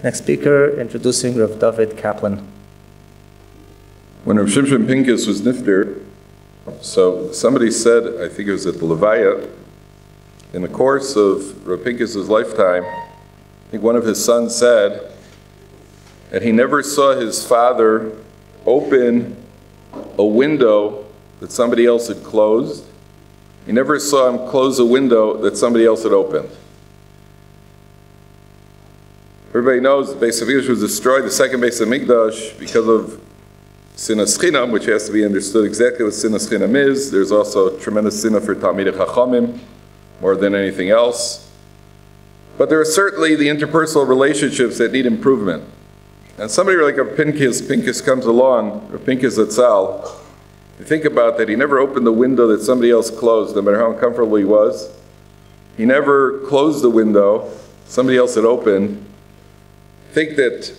Next speaker, introducing Rabbi Dovid Kaplan. When Rav Shimshon Pincus was nifter, so somebody said, I think it was at the Levaya, in the course of Rav Pincus's lifetime, I think one of his sons said that he never saw his father open a window that somebody else had closed. He never saw him close a window that somebody else had opened. Everybody knows the Beis HaMikdash was destroyed, the second Beis HaMikdash, because of Sinas Chinam, which has to be understood exactly what Sinas Chinam is. There's also tremendous sinah for Talmidei Chachamim, more than anything else. But there are certainly the interpersonal relationships that need improvement. And somebody like a Pincus comes along, or Pincus Zatzal, you think about that, he never opened the window that somebody else closed, no matter how uncomfortable he was. He never closed the window somebody else had opened. Think that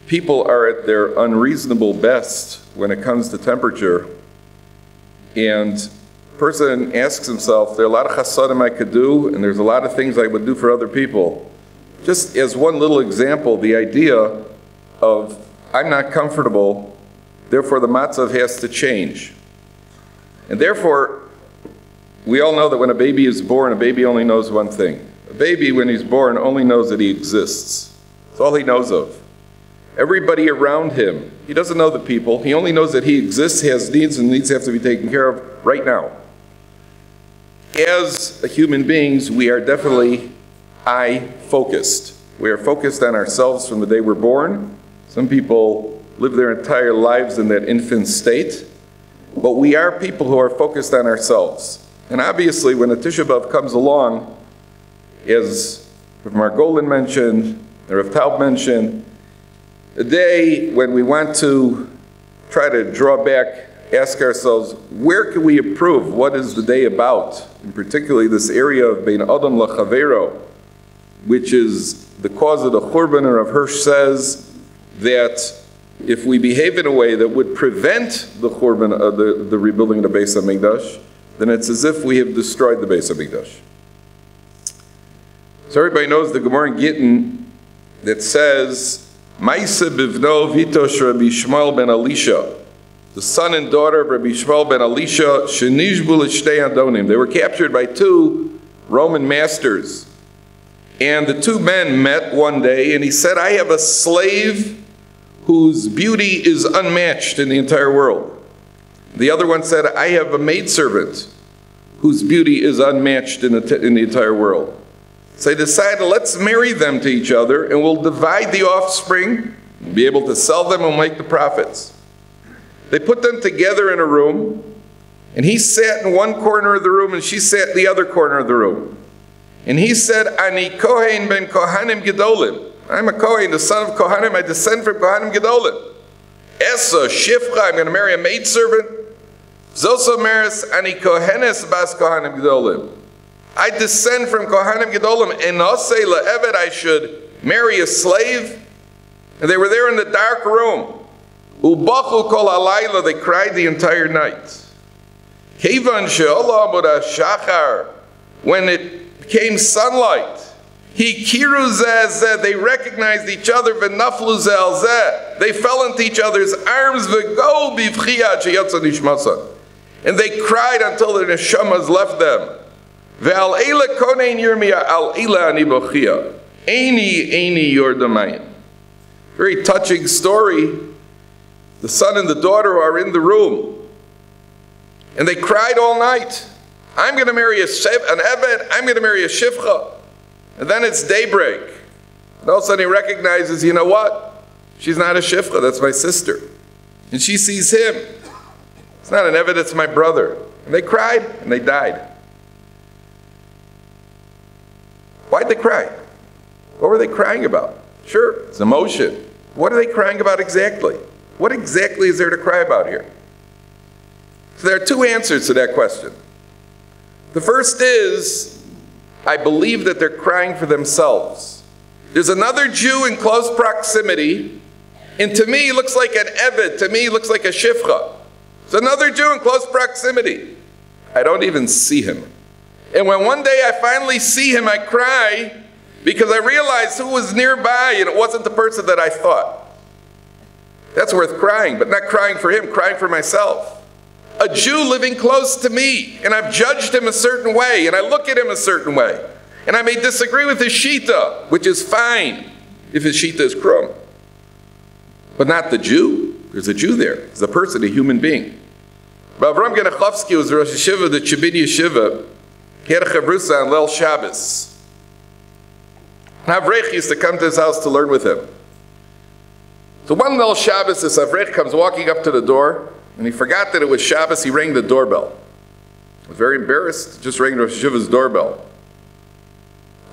people are at their unreasonable best when it comes to temperature. And a person asks himself, there are a lot of chasadim I could do, and there's a lot of things I would do for other people. Just as one little example, the idea of, I'm not comfortable, therefore the matzav has to change. And therefore, we all know that when a baby is born, a baby only knows one thing. A baby, when he's born, only knows that he exists. That's all he knows of. Everybody around him, he doesn't know the people. He only knows that he exists, has needs, and needs have to be taken care of right now. As human beings, we are definitely I-focused. We are focused on ourselves from the day we're born. Some people live their entire lives in that infant state. But we are people who are focused on ourselves. And obviously, when a Tishah B'Av comes along, as Rav Margolin mentioned, Rav Taub mentioned, a day when we want to try to draw back, ask ourselves, where can we improve? What is the day about? And particularly this area of Bein Adam L'Chavero, which is the cause of the Churban. And Rav Hirsch says that if we behave in a way that would prevent the Churban of the rebuilding of the Beis HaMikdash, then it's as if we have destroyed the Beis HaMikdash. So everybody knows the Gemara in Gittin that says, Maisa bivno vitosh Rabbi Shmuel ben Elisha, the son and daughter of Rabbi Shmuel ben Elisha, shenishbu l'shtei adonim. They were captured by two Roman masters. And the two men met one day, and he said, I have a slave whose beauty is unmatched in the entire world. The other one said, I have a maidservant whose beauty is unmatched in the entire world. So they decided, let's marry them to each other, and we'll divide the offspring, be able to sell them and make the profits. They put them together in a room, and he sat in one corner of the room, and she sat in the other corner of the room. And he said, Ani Kohen ben Kohanim Gedolim. I'm a Kohen, the son of Kohanim. I descend from Kohanim Gedolim. Esa, Shifcha, I'm going to marry a maidservant. Zoso Meres, Ani Kohenes bas Kohanim Gedolim. I descend from Kohanim Gedolim, and Nasei le'eved, I should marry a slave. And they were there in the dark room. Ubachu kol halayla, they cried the entire night. Kevan she'olah amud hashachar, when it became sunlight, he kiru zeh zeh, they recognized each other, v'naflu zeh al zeh, they fell into each other's arms, v'go b'vchiyat sheyatza nishmasa, and they cried until their neshamas left them. Ve'al eila konein yirmiyah, al eila ani bochia, eini yordamayim. Very touching story. The son and the daughter who are in the room, and they cried all night. I'm going to marry an Eved, I'm going to marry a Shifcha. And then it's daybreak. And all of a sudden he recognizes, you know what? She's not a Shifcha, that's my sister. And she sees him. It's not an Eved, it's my brother. And they cried, and they died. Why'd they cry? What were they crying about? Sure, it's emotion. What are they crying about exactly? What exactly is there to cry about here? So there are two answers to that question. The first is, I believe that they're crying for themselves. There's another Jew in close proximity, and to me he looks like an Eved, to me he looks like a Shifcha. There's another Jew in close proximity. I don't even see him. And when one day I finally see him, I cry, Because I realized who was nearby and it wasn't the person that I thought. That's worth crying, but not crying for him, crying for myself. A Jew living close to me, and I've judged him a certain way, and I look at him a certain way. And I may disagree with his shita, which is fine if his shita is krum. But not the Jew. There's a Jew there. There's a person, a human being. Rav Avram Genachowski was the Rosh Yeshiva, the Chibin Yeshiva. He had a chavrusa on Leil Shabbos. And Avrech used to come to his house to learn with him. So one Leil Shabbos, this Avrech comes walking up to the door, and he forgot that it was Shabbos. He rang the doorbell. He was very embarrassed, just rang Rosh Yeshiva's doorbell.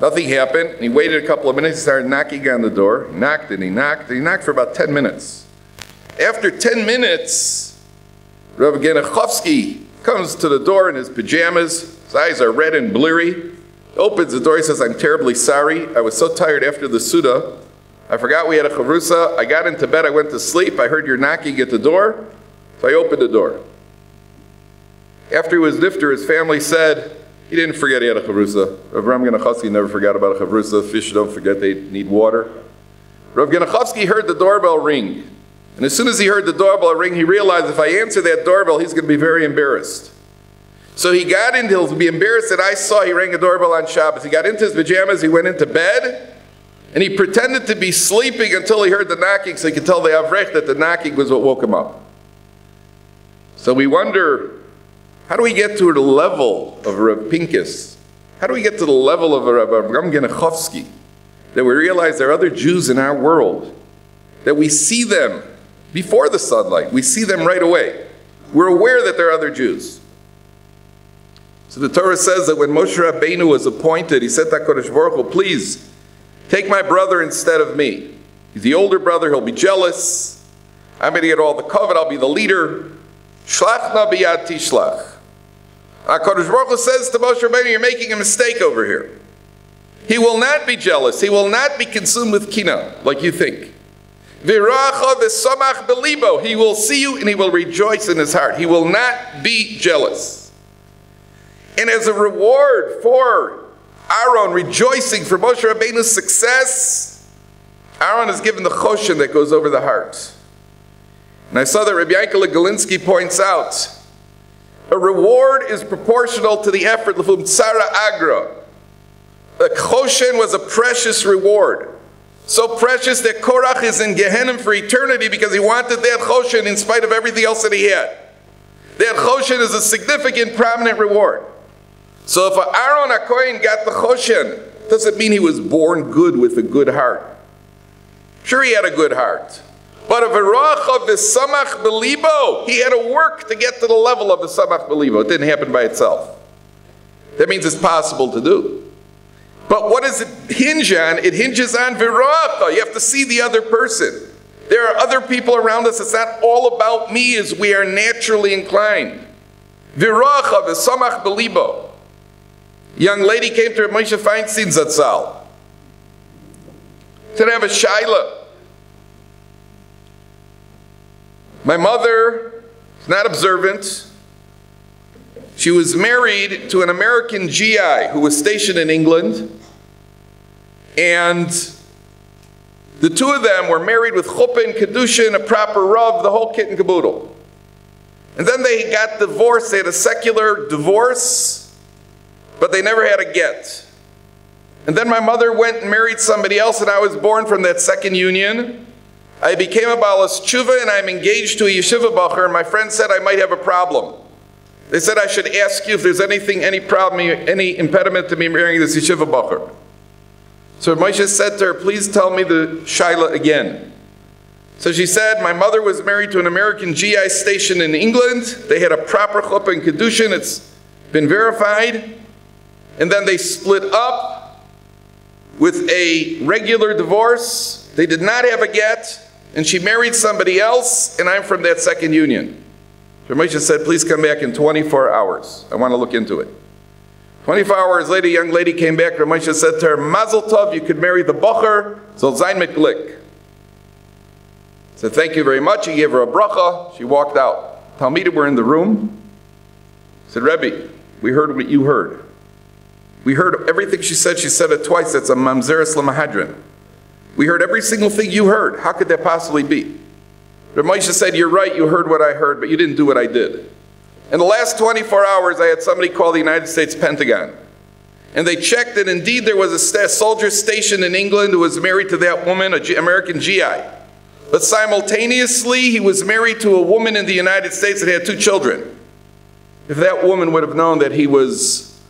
Nothing happened, and he waited a couple of minutes. He started knocking on the door. He knocked and he knocked, and he knocked for about 10 minutes. After 10 minutes, Rav Genachowski comes to the door in his pajamas. His eyes are red and bleary. Opens the door. He says, "I'm terribly sorry. I was so tired after the Suda. I forgot we had a chavrusa. I got into bed. I went to sleep. I heard you're knocking at the door. So I opened the door." After he was nifter, his family said, he didn't forget he had a chavrusa. Rav Ram Genachowski never forgot about a chavrusa. Fish don't forget they need water. Rav Genachowski heard the doorbell ring. And as soon as he heard the doorbell ring, he realized if I answer that doorbell, he's going to be very embarrassed. So he got in, he'll be embarrassed that I saw he rang a doorbell on Shabbos. He got into his pajamas, he went into bed, and he pretended to be sleeping until he heard the knocking, so he could tell the Avrech that the knocking was what woke him up. So we wonder, how do we get to the level of Rav Pincus? How do we get to the level of Rav Avram Genachowski? That we realize there are other Jews in our world, that we see them before the sunlight. We see them right away. We're aware that there are other Jews. So the Torah says that when Moshe Rabbeinu was appointed, he said to HaKadosh Baruch Hu, "Please, take my brother instead of me. He's the older brother, he'll be jealous. I'm going to get all the covet, I'll be the leader. Shlach na biyad tishlach." HaKadosh Baruch Hu says to Moshe Rabbeinu, "You're making a mistake over here. He will not be jealous. He will not be consumed with kina, like you think. V'racha v'samach belibo. He will see you and he will rejoice in his heart. He will not be jealous." And as a reward for Aaron rejoicing for Moshe Rabbeinu's success, Aaron is given the choshen that goes over the heart. And I saw that Rabbi Yankel Galinsky points out, a reward is proportional to the effort. L'fum tzara agra. The choshen was a precious reward. So precious that Korach is in Gehenna for eternity because he wanted that choshen in spite of everything else that he had. That choshen is a significant, prominent reward. So if Aaron HaKohen got the choshen, doesn't mean he was born good with a good heart. Sure, he had a good heart. But a v'racha v'samach belibo, he had to work to get to the level of the samach belibo. It didn't happen by itself. That means it's possible to do. But what does it hinge on? It hinges on v'racha. You have to see the other person. There are other people around us. It's not all about me as we are naturally inclined. V'racha v'samach belibo. Young lady came to Moshe Feinstein Zatzal. Said, "I have a shaila. My mother is not observant. She was married to an American GI who was stationed in England. And the two of them were married with chuppah and kedushin, a proper rav, the whole kit and caboodle. And then they got divorced. They had a secular divorce, but they never had a get. And then my mother went and married somebody else, and I was born from that second union. I became a balas tshuva, and I'm engaged to a yeshiva bacher, and my friend said I might have a problem. They said I should ask you if there's anything, any problem, any impediment to me marrying this yeshiva bacher. So Moshe said to her, "Please tell me the shaila again." So she said, "My mother was married to an American GI stationed in England. They had a proper chuppah and kedushin. It's been verified. And then they split up with a regular divorce. They did not have a get, and she married somebody else, and I'm from that second union." So Moshe said, "Please come back in 24 hours. I want to look into it." 24 hours later, a young lady came back. Moshe said to her, "Mazel tov, you could marry the bocher, zol zayin mit glik." Said, "Thank you very much." He gave her a bracha. She walked out. Talmidim were in the room. Said, "Rebbe, we heard what you heard. We heard everything she said it twice. That's a mamzeres lamahadrin. We heard every single thing you heard. How could that possibly be? Rabbi Moshe said, you're right, you heard what I heard, but you didn't do what I did. In the last 24 hours, I had somebody call the United States Pentagon. And they checked that indeed there was a soldier stationed in England who was married to that woman, an American GI. But simultaneously, he was married to a woman in the United States that had 2 children. If that woman would have known that he was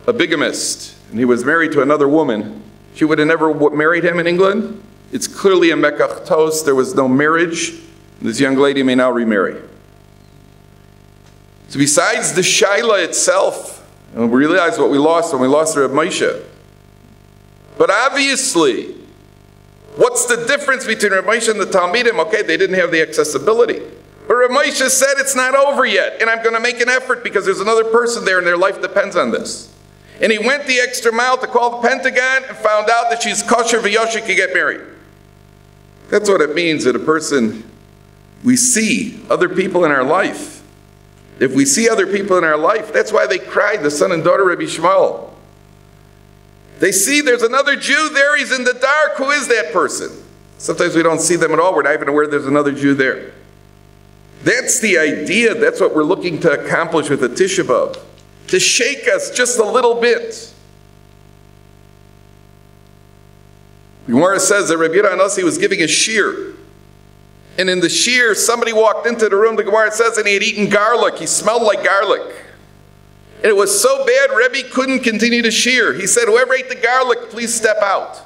a bigamist and he was married to another woman, she would have never married him in England. It's clearly a mekach tos. There was no marriage. This young lady may now remarry. So besides the shaila itself, and we realize what we lost when we lost Rabbi Moshe. But obviously, what's the difference between Rabbi Moshe and the Talmidim? Okay, they didn't have the accessibility. But Rabbi Moshe said it's not over yet, and I'm going to make an effort because there's another person there and their life depends on this. And he went the extra mile to call the Pentagon and found out that she's kosher v'yosher can get married. That's what it means that a person, we see other people in our life. If we see other people in our life, that's why they cried, the son and daughter Rabbi Shmuel. They see there's another Jew there, he's in the dark, who is that person? Sometimes we don't see them at all, we're not even aware there's another Jew there. That's the idea, that's what we're looking to accomplish with the Tishah B'Av. To shake us just a little bit. The Gemara says that Rabbi Yonasi was giving a shir. And in the shir, somebody walked into the room, the Gemara says, and he had eaten garlic. He smelled like garlic. And it was so bad, Rebbe couldn't continue to shir. He said, whoever ate the garlic, please step out.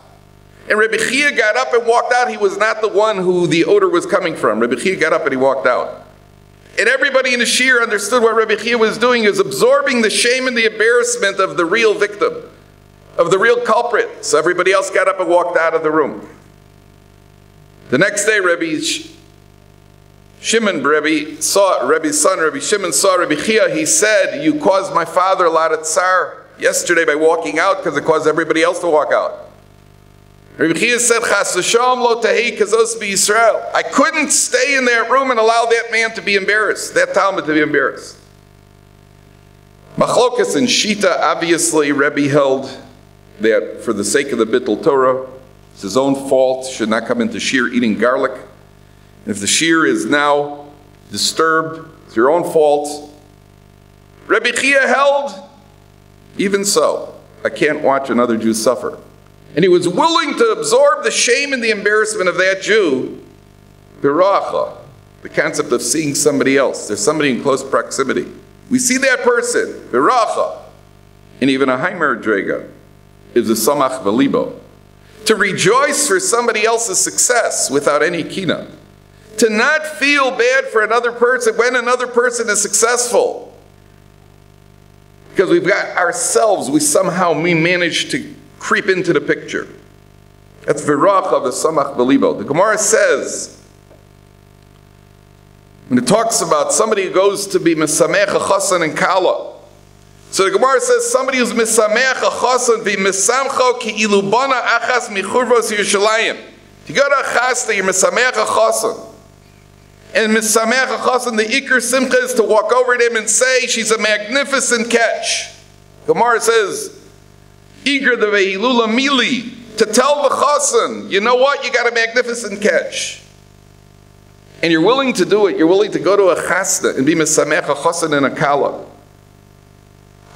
And Rebbe Chia got up and walked out. He was not the one who the odor was coming from. Rebbe Chia got up and he walked out. And everybody in the shir understood what Rebbe Chia was doing. He was absorbing the shame and the embarrassment of the real victim, of the real culprit. So everybody else got up and walked out of the room. The next day, Rebbe's son, Rabbi Shimon saw Rabbi Chia. He said, you caused my father a lot of tsar yesterday by walking out because it caused everybody else to walk out. Rabbi Chia said, Chas v'shalom lo tahei kazos b'Yisrael. I couldn't stay in that room and allow that man to be embarrassed, that Talmud to be embarrassed. Machlokas and Shita, obviously, Rebbe held that for the sake of the Bittul Torah, it's his own fault, should not come into shir eating garlic. If the shir is now disturbed, it's your own fault. Rebbe Chia held, even so, I can't watch another Jew suffer. And he was willing to absorb the shame and the embarrassment of that Jew, biracha, the concept of seeing somebody else. There's somebody in close proximity. We see that person, biracha, and even a haimer drega is a samach v'libo. To rejoice for somebody else's success without any kina. To not feel bad for another person when another person is successful. Because we've got ourselves, we manage to creep into the picture. That's virach of the samach belibo. The Gemara says, when it talks about somebody who goes to be misamech a chasan and kala. So the Gemara says somebody who's misamech a chasan be misamcho ki ilubana achas michurvos Yerushalayim. If you go to a chasna, you're misamech a chasan. And misamech a chasan, the ikr simcha is to walk over to him and say, she's a magnificent catch. Gemara says, Igra de ve'ilula mili, to tell the chasan, you know what, you got a magnificent catch. And you're willing to do it, you're willing to go to a chasna and be misamech a chasan in a kala.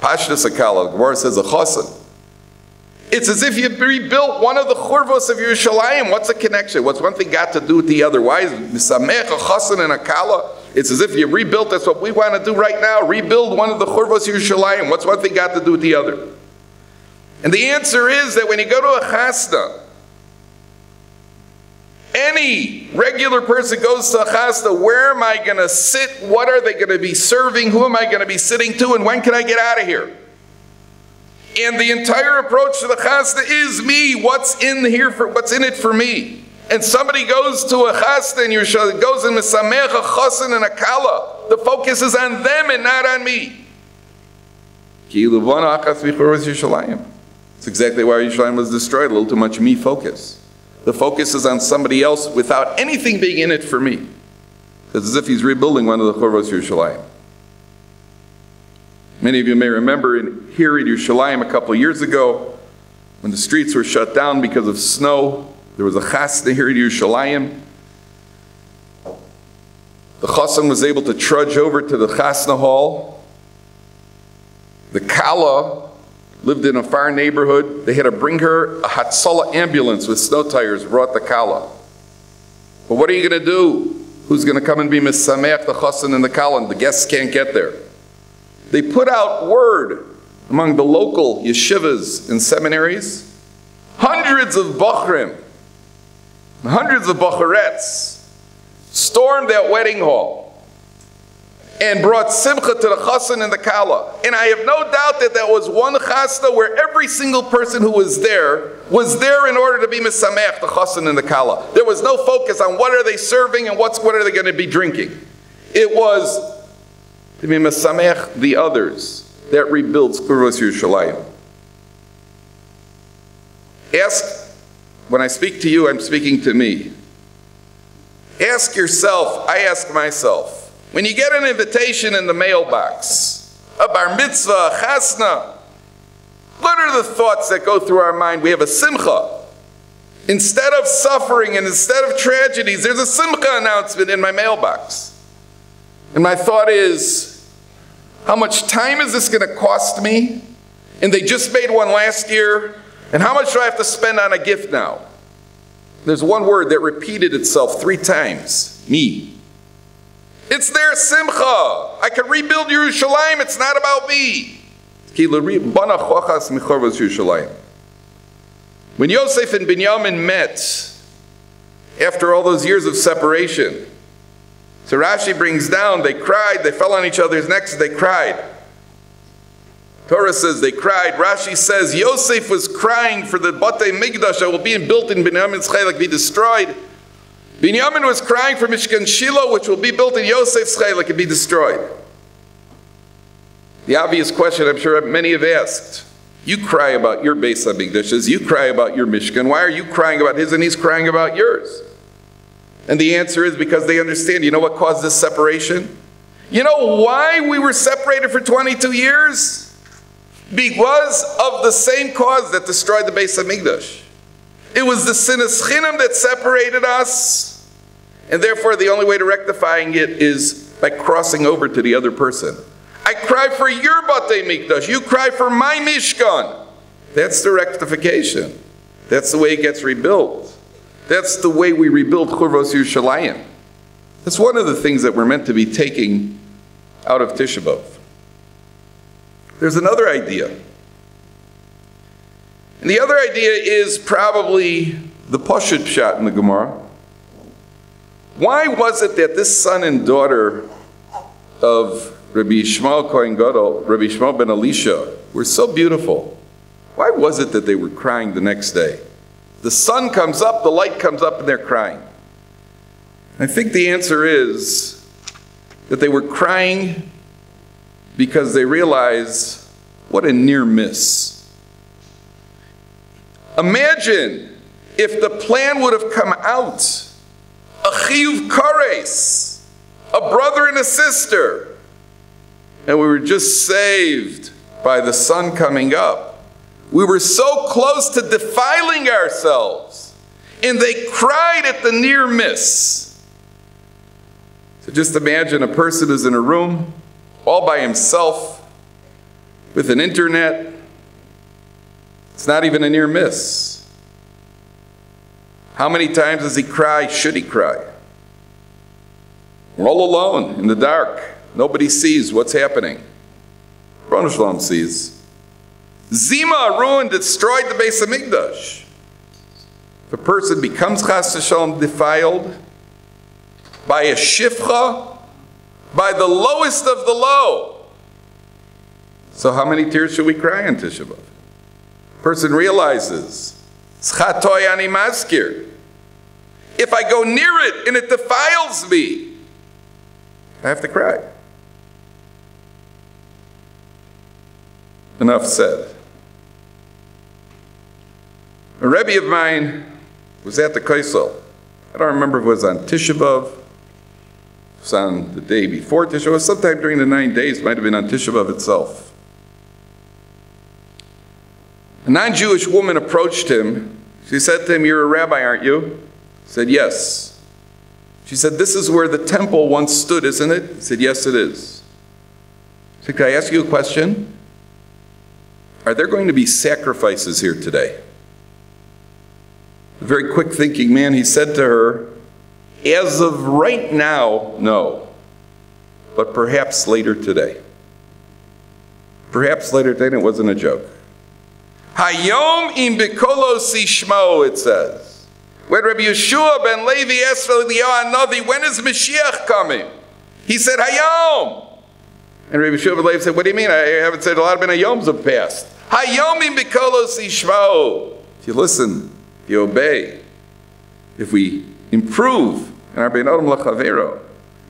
Pashtus a kala, the Gemara says a chasan. It's as if you rebuilt one of the churvos of Yerushalayim. What's the connection? What's one thing got to do with the other? Why is misamech a chasan and a kala? It's as if you rebuilt, that's what we want to do right now, rebuild one of the churvos of Yerushalayim. What's one thing got to do with the other? And the answer is that when you go to a chasna, any regular person goes to a chasna, where am I going to sit? What are they going to be serving? Who am I going to be sitting to? And when can I get out of here? And the entire approach to the chasna is me. What's in it for me? And somebody goes to a chasna and goes in misamech a chasan and a kala. The focus is on them and not on me. It's exactly why Yerushalayim was destroyed. A little too much me focus. The focus is on somebody else without anything being in it for me. It's as if he's rebuilding one of the churvos Yerushalayim. Many of you may remember here in Yerushalayim a couple of years ago, when the streets were shut down because of snow, there was a chasna here in Yerushalayim. The chassan was able to trudge over to the chasna hall. The kala lived in a far neighborhood. They had to bring her a Hatzalah ambulance with snow tires, brought the kala. But what are you going to do? Who's going to come and be misameach the chassan and the kala? The guests can't get there. They put out word among the local yeshivas and seminaries. Hundreds of bachrim, hundreds of bacharettes stormed that wedding hall and brought simcha to the chassan and the kala. And I have no doubt that that was one chasna where every single person who was there in order to be misameach the chassan and the kala. There was no focus on what are they serving and what are they going to be drinking. It was to be mesamech the others. That rebuilds Kurvos Yerushalayim. Ask, when I speak to you, I'm speaking to me. Ask yourself, I ask myself, when you get an invitation in the mailbox, a bar mitzvah, a chasna, what are the thoughts that go through our mind? We have a simcha. Instead of suffering and instead of tragedies, there's a simcha announcement in my mailbox. And my thought is, how much time is this going to cost me? And they just made one last year. And how much do I have to spend on a gift now? There's one word that repeated itself 3 times. Me. It's their simcha. I can rebuild Yerushalayim. It's not about me. When Yosef and Binyamin met, after all those years of separation, so Rashi brings down, they cried, they fell on each other's necks, they cried. Torah says they cried. Rashi says Yosef was crying for the Batei Migdash that will be built in Binyamin's Chelek be destroyed. Binyamin was crying for Mishkan Shiloh, which will be built in Yosef's Chelek and be destroyed. The obvious question I'm sure many have asked, you cry about your Beis HaMikdashes, you cry about your Mishkan, why are you crying about his and he's crying about yours? And the answer is because they understand, you know what caused this separation? You know why we were separated for 22 years? Because of the same cause that destroyed the Beis HaMikdash. It was the sinas chinam that separated us, and therefore the only way to rectifying it is by crossing over to the other person. I cry for your Batei Mikdash, you cry for my Mishkan. That's the rectification. That's the way it gets rebuilt. That's the way we rebuild Churvos Yerushalayim. That's one of the things that we're meant to be taking out of Tishah B'Av. There's another idea. And the other idea is probably the Pashut Pshat in the Gemara. Why was it that this son and daughter of Rabbi Yishmael Kohen Gadol, Rabbi Yishmael ben Elisha, were so beautiful? Why was it that they were crying the next day? The sun comes up, the light comes up, and they're crying. I think the answer is that they were crying because they realize what a near miss. Imagine if the plan would have come out, a chiyuv kares, a brother and a sister, and we were just saved by the sun coming up. We were so close to defiling ourselves, and they cried at the near miss. So just imagine a person is in a room, all by himself, with an internet. It's not even a near miss. How many times does he cry? Should he cry? We're all alone in the dark. Nobody sees what's happening. Ron Shalom sees. Zima ruined, destroyed the Beis HaMikdash. If a person becomes chas v'shalom defiled by a shifcha, by the lowest of the low. So how many tears should we cry on Tishah B'Av? Person realizes, Tzchatoy ani maskir. If I go near it and it defiles me, I have to cry. Enough said. A Rebbe of mine was at the Kaisel. I don't remember if it was on Tishah B'Av, it was on the day before Tishah B'Av, sometime during the 9 days, might have been on Tishah B'Av itself. A non-Jewish woman approached him. She said to him, "You're a rabbi, aren't you?" He said, "Yes." She said, "This is where the temple once stood, isn't it?" He said, "Yes, it is." She said, "Can I ask you a question? Are there going to be sacrifices here today?" A very quick thinking man, he said to her, "As of right now, no. But perhaps later today." Perhaps later today, and it wasn't a joke. Hayom im bikolos yishmo, it says. When Rabbi Yeshua ben Levi asked Eliyahu Hanavi, "When is Mashiach coming?" He said, "Hayom." And Rabbi Yeshua ben Levi said, "What do you mean? I haven't said a lot of Hayoms have passed." Hayom im bikolos yishmo. If you listen, if you obey, if we improve in our bein adam l'chavero,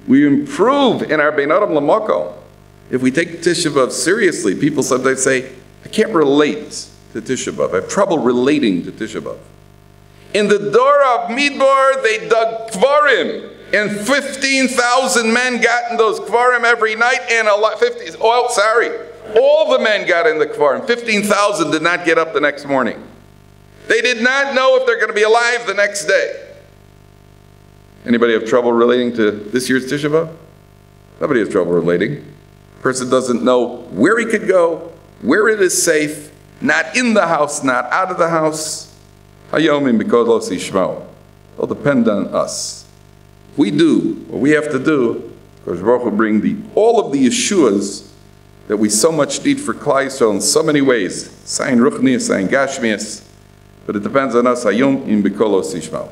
we improve in our bein adam l'moko. If we take Tishah B'Av seriously, people sometimes say, "I can't relate to Tishah B'Av. I have trouble relating to Tishah B'Av." In the Dor of Midbar, they dug kvarim, and 15,000 men got in those kvarim every night, and all the men got in the kvarim. 15,000 did not get up the next morning. They did not know if they're going to be alive the next day. Anybody have trouble relating to this year's Tishah B'Av? Nobody has trouble relating. Person doesn't know where he could go, where it is safe, not in the house, not out of the house. Hayomim bikolos yishmo. It'll depend on us. If we do what we have to do, Kosh Baruch will bring all of the Yeshuas that we so much need for Klal Yisrael in so many ways. Sayin Ruchnius, Sayin Gashmius. But it depends on us. Hayomim bikolos yishmo.